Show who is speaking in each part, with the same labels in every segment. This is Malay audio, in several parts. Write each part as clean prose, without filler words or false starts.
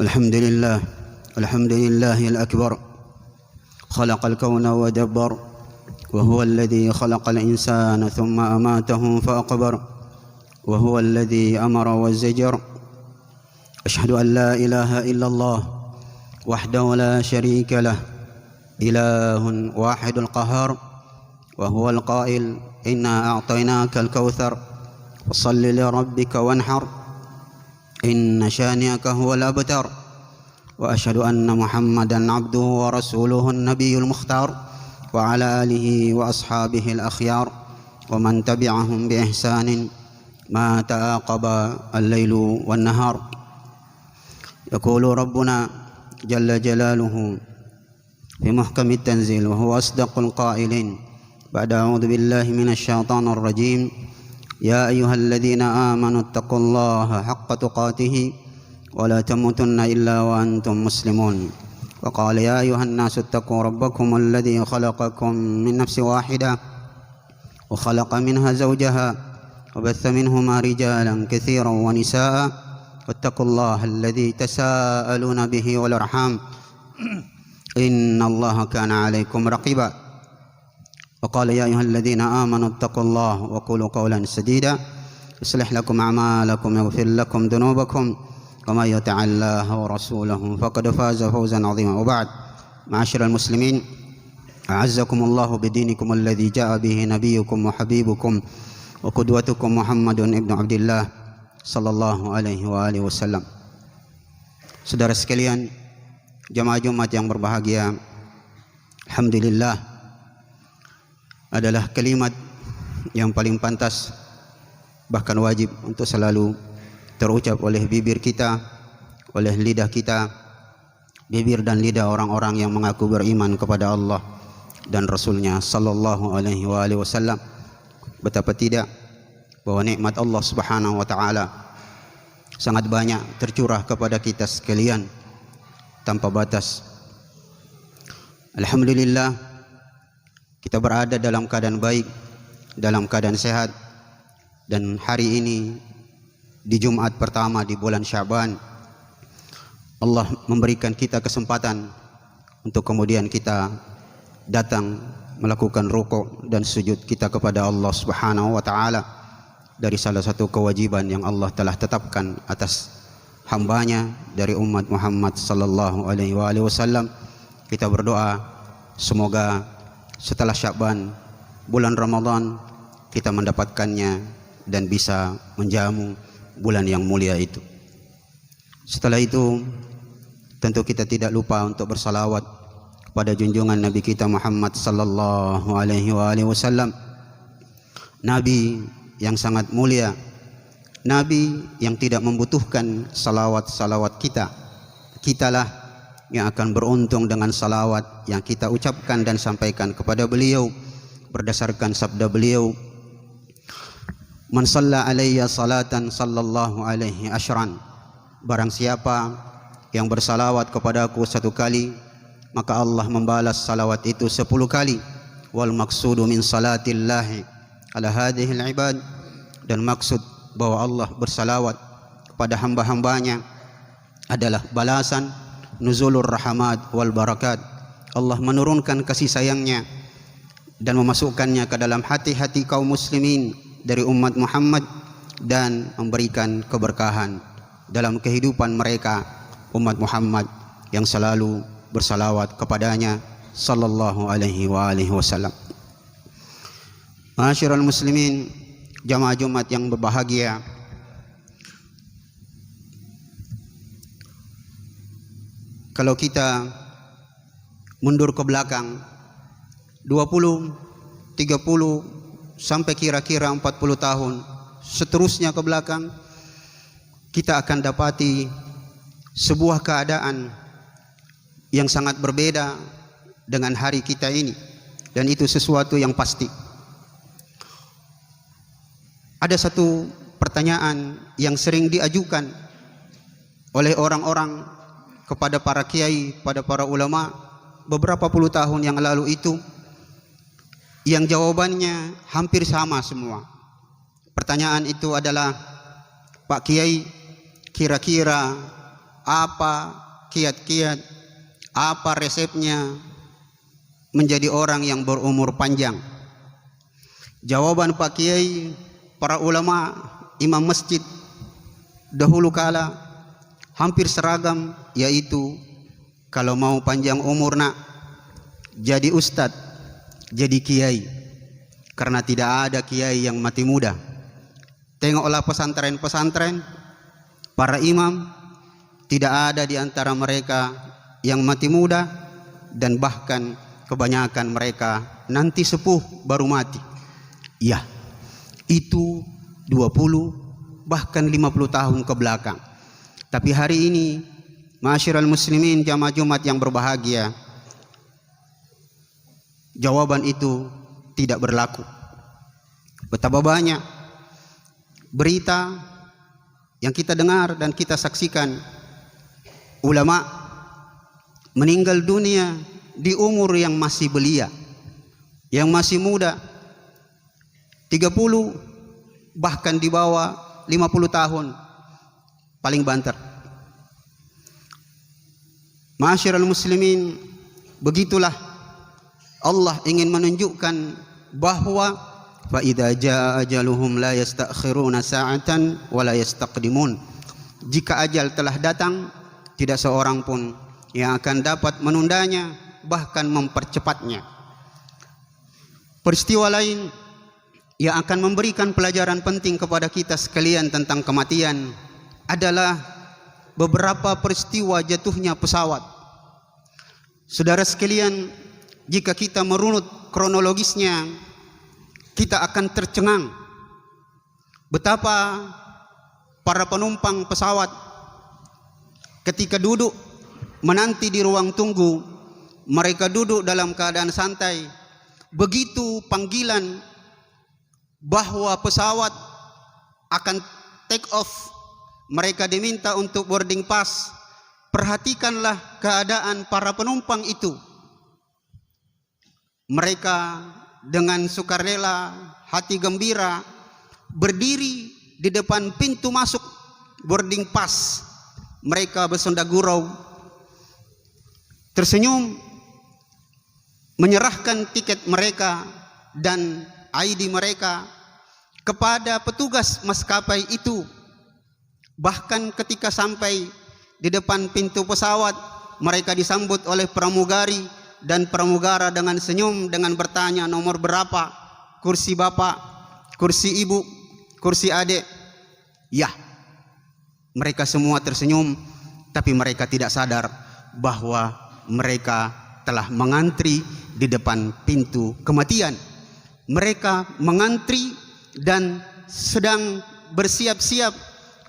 Speaker 1: الحمد لله الحمد لله الأكبر خلق الكون ودبر وهو الذي خلق الإنسان ثم أماته فأقبر وهو الذي أمر وزجر أشهد أن لا إله إلا الله وحده لا شريك له إله واحد القهار وهو القائل إنا أعطيناك الكوثر فصل لربك وانحر إن شانئك هو الأبتر وأشهد أن محمدا عبده ورسوله النبي المختار وعلى آله وأصحابه الأخيار ومن تبعهم بإحسان ما تعاقب الليل والنهار. يقول ربنا جل جلاله في محكم التنزيل وهو أصدق القائلين بعد أعوذ بالله من الشيطان الرجيم يا أيها الذين آمنوا اتقوا الله حق تقاته ولا تموتن إلا وأنتم مسلمون. وقال يا أيها الناس اتقوا ربكم الذي خلقكم من نفس واحدة وخلق منها زوجها وبث منهما رجالا كثيرا ونساء واتقوا الله الذي تساءلون به والأرحام إن الله كان عليكم رقيبا. وقال يا أيها الذين آمنوا اتقوا الله وقولوا قولا سديدا يصلح لكم أعمالكم يغفر لكم ذنوبكم ومن يطع الله ورسوله فقد فاز فوزا عظيما. وبعد، معاشر المسلمين، أعزكم الله بدينكم الذي جاء به نبيكم وحبيبكم وقدوتكم محمد ابن عبد الله sallallahu alaihi wa alihi wasallam. Saudara sekalian, jamaah Jumat yang berbahagia, alhamdulillah adalah kalimat yang paling pantas bahkan wajib untuk selalu terucap oleh bibir kita, oleh lidah kita, bibir dan lidah orang-orang yang mengaku beriman kepada Allah dan Rasulnya sallallahu alaihi wa alihi wasallam. Betapa tidak bahwa nikmat Allah Subhanahu wa taala sangat banyak tercurah kepada kita sekalian tanpa batas. Alhamdulillah kita berada dalam keadaan baik, dalam keadaan sehat, dan hari ini di Jumat pertama di bulan Syaban Allah memberikan kita kesempatan untuk kemudian kita datang melakukan rukuk dan sujud kita kepada Allah Subhanahu wa taala dari salah satu kewajiban yang Allah telah tetapkan atas hambanya dari umat Muhammad sallallahu alaihi wasallam. Kita berdoa semoga setelah Sya'ban, bulan Ramadan, kita mendapatkannya dan bisa menjamu bulan yang mulia itu. Setelah itu, tentu kita tidak lupa untuk bersalawat kepada junjungan Nabi kita Muhammad sallallahu alaihi wasallam, Nabi yang sangat mulia, Nabi yang tidak membutuhkan salawat-salawat kita. Kitalah yang akan beruntung dengan salawat yang kita ucapkan dan sampaikan kepada beliau berdasarkan sabda beliau, man shalla alayya salatan sallallahu alaihi asyran, barang siapa yang bersalawat kepadaku satu kali, maka Allah membalas salawat itu 10 kali. Wal maqsudu min salatillahi ala hadhihi al-ibad, dan maksud bahwa Allah bersalawat kepada hamba-hambanya adalah balasan nuzulur rahmat wal barakat. Allah menurunkan kasih sayangnya dan memasukkannya ke dalam hati-hati kaum muslimin dari umat Muhammad dan memberikan keberkahan dalam kehidupan mereka, umat Muhammad yang selalu bersalawat kepadanya sallallahu alaihi wasallam. Ma'asyiral muslimin, jamaah Jumat yang berbahagia, kalau kita mundur ke belakang 20, 30 sampai kira-kira 40 tahun seterusnya ke belakang, kita akan dapati sebuah keadaan yang sangat berbeda dengan hari kita ini, dan itu sesuatu yang pasti. Ada satu pertanyaan yang sering diajukan oleh orang-orang kepada para kiai, pada para ulama beberapa puluh tahun yang lalu itu, yang jawabannya hampir sama semua. Pertanyaan itu adalah, Pak Kiai, kira-kira apa kiat-kiat, apa resepnya menjadi orang yang berumur panjang? Jawaban Pak Kiai, para ulama, imam masjid dahulu kala hampir seragam, yaitu kalau mau panjang umur nak, jadi ustadz, jadi kiai. Karena tidak ada kiai yang mati muda. Tengoklah pesantren-pesantren, para imam, tidak ada di antara mereka yang mati muda, dan bahkan kebanyakan mereka nanti sepuh baru mati. Ya, itu 20 bahkan 50 tahun ke belakang. Tapi hari ini, ma'asyiral muslimin jamaah Jumat yang berbahagia, jawaban itu tidak berlaku. Betapa banyak berita yang kita dengar dan kita saksikan, ulama meninggal dunia di umur yang masih belia, yang masih muda, 30 bahkan di bawah 50 tahun paling banter. Ma'asyiral muslimin, begitulah Allah ingin menunjukkan bahwa fa idza jaa ajaluhum la yastakhiruna sa'atan wa la yastaqdimun. Jika ajal telah datang, tidak seorang pun yang akan dapat menundanya, bahkan mempercepatnya. Peristiwa lain yang akan memberikan pelajaran penting kepada kita sekalian tentang kematian adalah beberapa peristiwa jatuhnya pesawat. Saudara sekalian, jika kita merunut kronologisnya, kita akan tercengang betapa para penumpang pesawat ketika duduk menanti di ruang tunggu, mereka duduk dalam keadaan santai. Begitu panggilan bahwa pesawat akan take off, mereka diminta untuk boarding pass. Perhatikanlah keadaan para penumpang itu. Mereka dengan sukarela, hati gembira, berdiri di depan pintu masuk boarding pass. Mereka bersenda gurau, tersenyum, menyerahkan tiket mereka dan ID mereka kepada petugas maskapai itu. Bahkan ketika sampai di depan pintu pesawat, mereka disambut oleh pramugari dan pramugara dengan senyum, dengan bertanya, nomor berapa, kursi bapak, kursi ibu, kursi adik. Ya, mereka semua tersenyum, tapi mereka tidak sadar bahwa mereka telah mengantri di depan pintu kematian. Mereka mengantri dan sedang bersiap-siap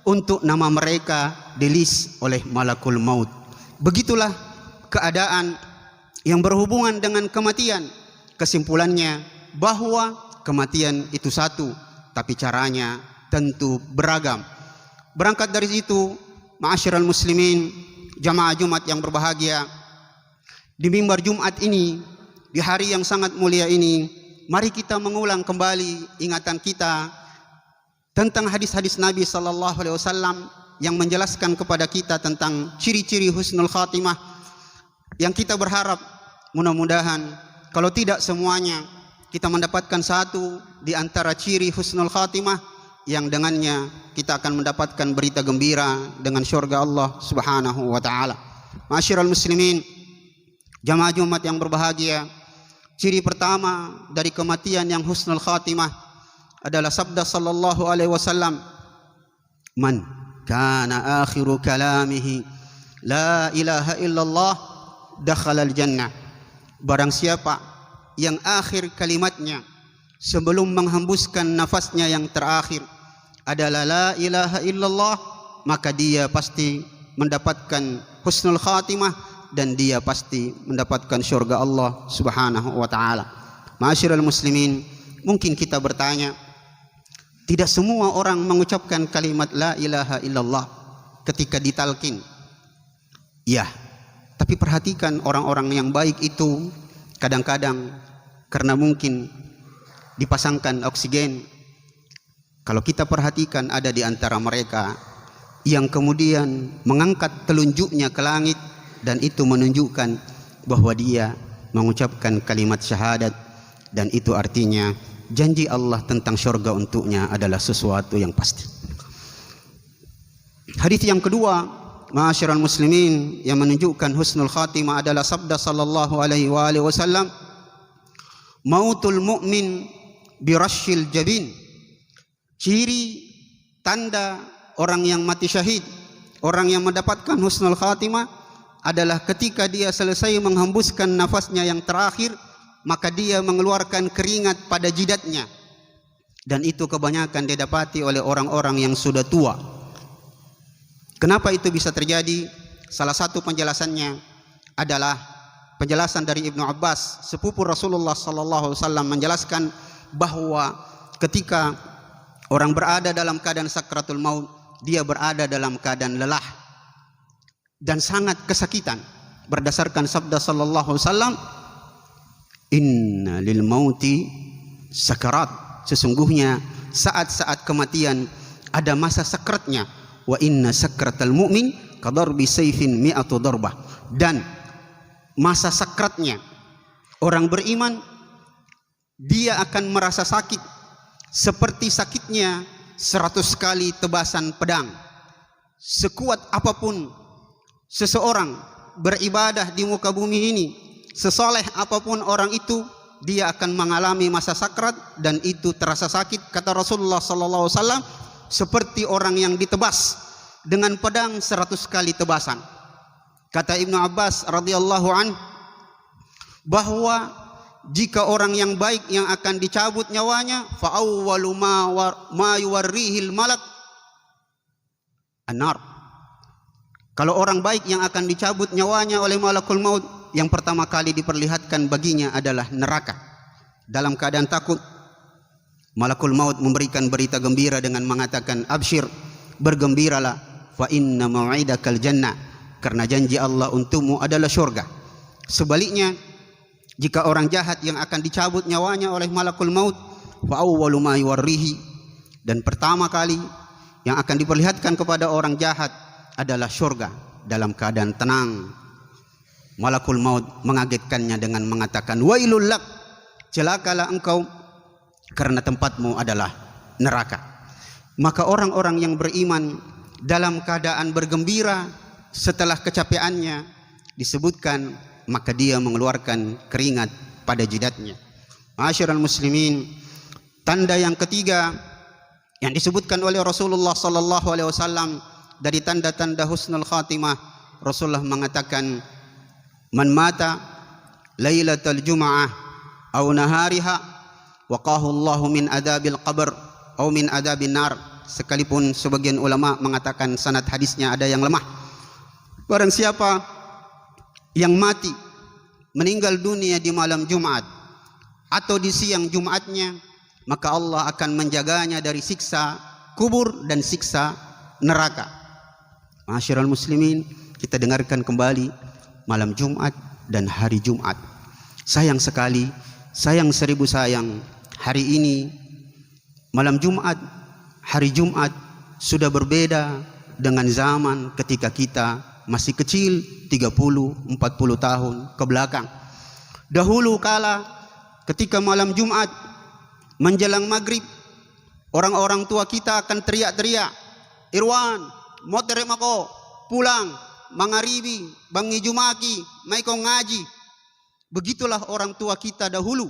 Speaker 1: untuk nama mereka dilis oleh malakul maut. Begitulah keadaan yang berhubungan dengan kematian. Kesimpulannya bahwa kematian itu satu, tapi caranya tentu beragam. Berangkat dari situ, ma'asyiral muslimin, jamaah Jumat yang berbahagia, di mimbar Jumat ini, di hari yang sangat mulia ini, mari kita mengulang kembali ingatan kita tentang hadis-hadis Nabi sallallahu alaihi wasallam yang menjelaskan kepada kita tentang ciri-ciri husnul khatimah, yang kita berharap mudah-mudahan kalau tidak semuanya, kita mendapatkan satu di antara ciri husnul khatimah yang dengannya kita akan mendapatkan berita gembira dengan surga Allah Subhanahu wa taala. Ma'asyiral muslimin, jamaah Jumat yang berbahagia, ciri pertama dari kematian yang husnul khatimah adalah sabda sallallahu alaihi wasallam, man kana akhiru kalamihi la ilaha illallah dakhalal jannah. Barang siapa yang akhir kalimatnya sebelum menghembuskan nafasnya yang terakhir adalah la ilaha illallah, maka dia pasti mendapatkan husnul khatimah dan dia pasti mendapatkan surga Allah Subhanahu wa taala. Ma'asyiral muslimin, mungkin kita bertanya, tidak semua orang mengucapkan kalimat la ilaha illallah ketika ditalkin. Ya, tapi perhatikan orang-orang yang baik itu kadang-kadang karena mungkin dipasangkan oksigen. Kalau kita perhatikan, ada di antara mereka yang kemudian mengangkat telunjuknya ke langit, dan itu menunjukkan bahwa dia mengucapkan kalimat syahadat, dan itu artinya janji Allah tentang syurga untuknya adalah sesuatu yang pasti. Hadis yang kedua, ma'asyiral muslimin, yang menunjukkan husnul khatimah adalah sabda sallallahu alaihi wasallam, mautul mu'min birashil jabin. Ciri tanda orang yang mati syahid, orang yang mendapatkan husnul khatimah adalah ketika dia selesai menghembuskan nafasnya yang terakhir, maka dia mengeluarkan keringat pada jidatnya, dan itu kebanyakan didapati oleh orang-orang yang sudah tua. Kenapa itu bisa terjadi? Salah satu penjelasannya adalah penjelasan dari Ibnu Abbas, sepupu Rasulullah sallallahu alaihi wasallam, menjelaskan bahwa ketika orang berada dalam keadaan sakratul maut, dia berada dalam keadaan lelah dan sangat kesakitan. Berdasarkan sabda sallallahu alaihi wasallam, inna lil mauti sakarat, sesungguhnya saat-saat kematian ada masa sakratnya. Wa inna sakratal mu'min kadarbi sayfin mi'atu darbah, dan masa sakratnya orang beriman, dia akan merasa sakit seperti sakitnya 100 kali tebasan pedang. Sekuat apapun seseorang beribadah di muka bumi ini, sesoleh apapun orang itu, dia akan mengalami masa sakrat, dan itu terasa sakit. Kata Rasulullah sallallahu alaihi wasallam, seperti orang yang ditebas dengan pedang 100 kali tebasan. Kata Ibnu Abbas radhiyallahu an, bahwa jika orang yang baik yang akan dicabut nyawanya, fa awwalu ma yuwarrihil malak an-nar. Kalau orang baik yang akan dicabut nyawanya oleh malakul maut, yang pertama kali diperlihatkan baginya adalah neraka. Dalam keadaan takut, malakul maut memberikan berita gembira dengan mengatakan, absyir, bergembiralah, fa inna mau'idakal jannah, karena janji Allah untukmu adalah syurga. Sebaliknya, jika orang jahat yang akan dicabut nyawanya oleh malakul maut, fa awwalu ma yuwarrihi, dan pertama kali yang akan diperlihatkan kepada orang jahat adalah syurga dalam keadaan tenang. Malakul maut mengagetkannya dengan mengatakan, wailul lak, celakalah engkau karena tempatmu adalah neraka. Maka orang-orang yang beriman dalam keadaan bergembira setelah kecapeannya disebutkan, maka dia mengeluarkan keringat pada jidatnya. Ma'asyiral muslimin, tanda yang ketiga yang disebutkan oleh Rasulullah sallallahu alaihi wasallam dari tanda-tanda husnul khatimah, Rasulullah mengatakan, man mata lailatal jum'ah aw nahariha waqahu Allahu min adabil qabr aw min adabin nar. Sekalipun sebagian ulama mengatakan sanad hadisnya ada yang lemah. Barang siapa yang mati meninggal dunia di malam Jumat atau di siang Jumatnya, maka Allah akan menjaganya dari siksa kubur dan siksa neraka. Ma'asyiral muslimin, kita dengarkan kembali malam Jumat dan hari Jumat. Sayang sekali, sayang seribu sayang, hari ini malam Jumat, hari Jumat sudah berbeda dengan zaman ketika kita masih kecil, 30-40 tahun ke belakang. Dahulu kala ketika malam Jumat menjelang maghrib, orang-orang tua kita akan teriak-teriak, Irwan, motere mako, pulang, mangaribi, bangi jumaki, mai kau ngaji. Begitulah orang tua kita dahulu.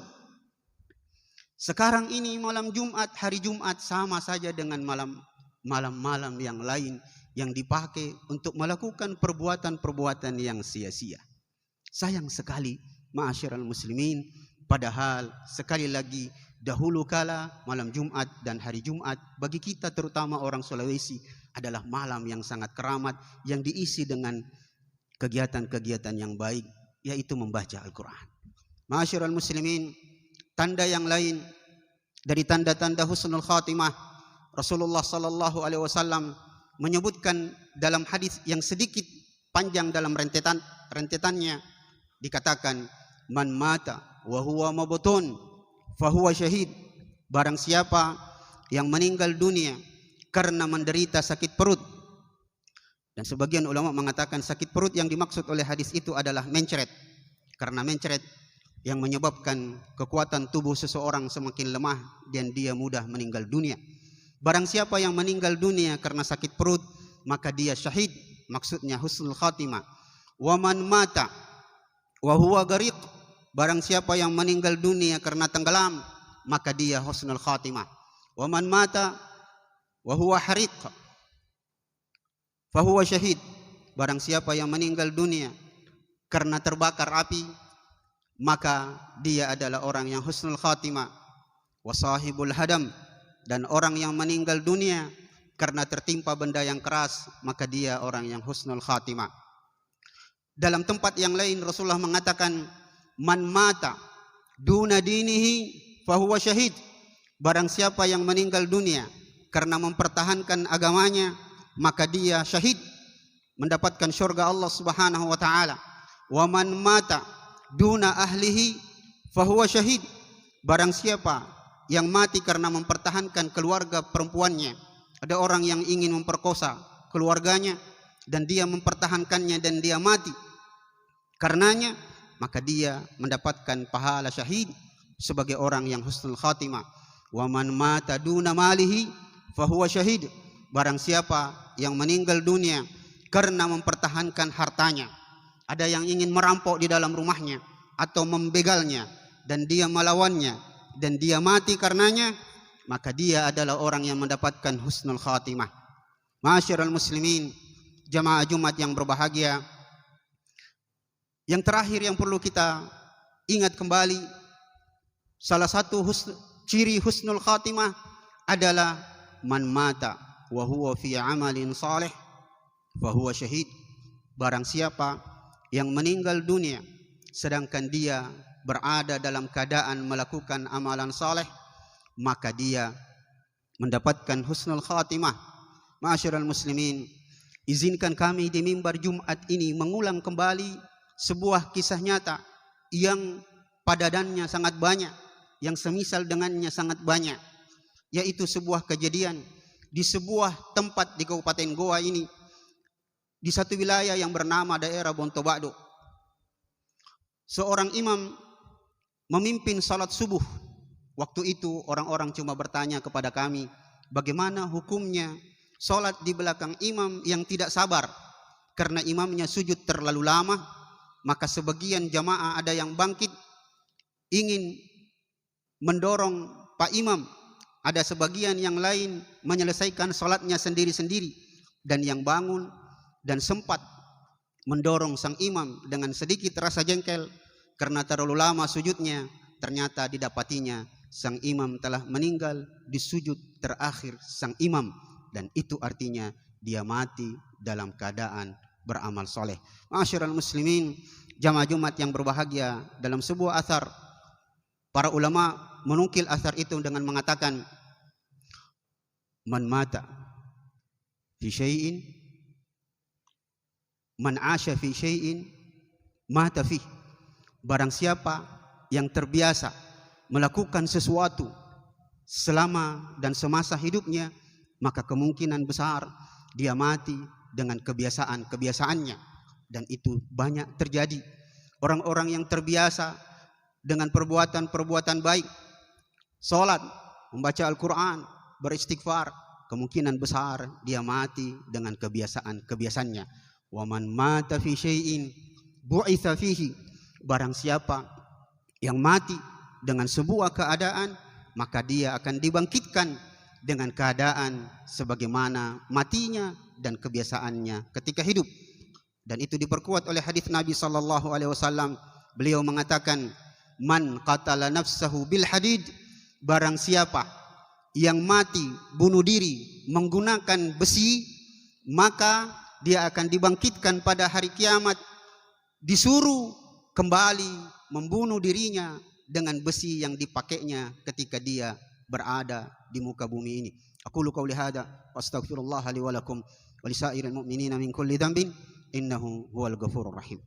Speaker 1: Sekarang ini malam Jumat, hari Jumat sama saja dengan malam-malam yang lain yang dipakai untuk melakukan perbuatan-perbuatan yang sia-sia. Sayang sekali, ma'asyiral muslimin, padahal sekali lagi dahulu kala malam Jumat dan hari Jumat bagi kita terutama orang Sulawesi adalah malam yang sangat keramat, yang diisi dengan kegiatan-kegiatan yang baik, yaitu membaca Al-Quran. Ma'asyiral muslimin, tanda yang lain dari tanda-tanda husnul khatimah, Rasulullah sallallahu alaihi wasallam menyebutkan dalam hadis yang sedikit panjang dalam rentetannya, dikatakan, man mata wa huwa mabtun fa huwa syahid. Barang siapa yang meninggal dunia karena menderita sakit perut, Dan sebagian ulama mengatakan sakit perut yang dimaksud oleh hadis itu adalah mencret. Karena mencret yang menyebabkan kekuatan tubuh seseorang semakin lemah dan dia mudah meninggal dunia. Barang siapa yang meninggal dunia karena sakit perut, maka dia syahid, maksudnya husnul khatimah. Wa man mata wa huwa gariq, barang siapa yang meninggal dunia karena tenggelam, maka dia husnul khatimah. Wa man mata wa huwa hariq fa huwa syahid, barang siapa yang meninggal dunia karena terbakar api, maka dia adalah orang yang husnul khatimah. Wa sahibul hadam, dan orang yang meninggal dunia karena tertimpa benda yang keras, maka dia orang yang husnul khatimah. Dalam tempat yang lain Rasulullah mengatakan, man mata duna dinihi fahuwa syahid, barang siapa yang meninggal dunia karena mempertahankan agamanya, maka dia syahid, mendapatkan syurga Allah Subhanahu wa taala. Wa man mata duna ahlihi fahuwa syahid, barang siapa yang mati karena mempertahankan keluarga perempuannya. Ada orang yang ingin memperkosa keluarganya dan dia mempertahankannya dan dia mati karenanya, maka dia mendapatkan pahala syahid sebagai orang yang husnul khatimah. Wa man mata duna malihi fahuwa syahid, barang siapa yang meninggal dunia karena mempertahankan hartanya. Ada yang ingin merampok di dalam rumahnya atau membegalnya dan dia melawannya dan dia mati karenanya, maka dia adalah orang yang mendapatkan husnul khatimah. Ma'asyiral muslimin, jamaah Jumat yang berbahagia, yang terakhir yang perlu kita ingat kembali, salah satu ciri husnul khatimah adalah man mata wa huwa fi amalin salih fa huwa syahid, barang siapa yang meninggal dunia sedangkan dia berada dalam keadaan melakukan amalan saleh, maka dia mendapatkan husnul khatimah. Ma'asyiral muslimin, izinkan kami di mimbar Jumat ini mengulang kembali sebuah kisah nyata yang padadannya sangat banyak, yang semisal dengannya sangat banyak, yaitu sebuah kejadian di sebuah tempat di Kabupaten Goa ini, di satu wilayah yang bernama daerah Bontobado. Seorang imam memimpin salat subuh. Waktu itu orang-orang cuma bertanya kepada kami, bagaimana hukumnya salat di belakang imam yang tidak sabar karena imamnya sujud terlalu lama. Maka sebagian jamaah ada yang bangkit ingin mendorong Pak Imam, ada sebagian yang lain menyelesaikan salatnya sendiri-sendiri, dan yang bangun dan sempat mendorong sang imam dengan sedikit rasa jengkel karena terlalu lama sujudnya, ternyata didapatinya sang imam telah meninggal di sujud terakhir sang imam, dan itu artinya dia mati dalam keadaan beramal soleh. Ma'asyiral muslimin, jamaah Jumat yang berbahagia, dalam sebuah athar para ulama menukil athar itu dengan mengatakan, man mata fi syai'in man asya fi syai'in mata fi, barang siapa yang terbiasa melakukan sesuatu selama dan semasa hidupnya, maka kemungkinan besar dia mati dengan kebiasaan-kebiasaannya. Dan itu banyak terjadi. Orang-orang yang terbiasa dengan perbuatan-perbuatan baik, salat, membaca Al-Quran, beristighfar, kemungkinan besar dia mati dengan kebiasaan-kebiasaannya. Wa man mata fi syai'in bu'itsa fihi, barang siapa yang mati dengan sebuah keadaan, maka dia akan dibangkitkan dengan keadaan sebagaimana matinya dan kebiasaannya ketika hidup. Dan itu diperkuat oleh hadis Nabi sallallahu alaihi wasallam. Beliau mengatakan, man qatala nafsahu bil hadid, barang siapa yang mati bunuh diri menggunakan besi, maka dia akan dibangkitkan pada hari kiamat, disuruh kembali membunuh dirinya dengan besi yang dipakainya ketika dia berada di muka bumi ini. Aqulu qauli hada wa astaghfirullah li wa lakum wa lisairil mu'minina min kulli dhanbin innahu huwal ghafurur rahim.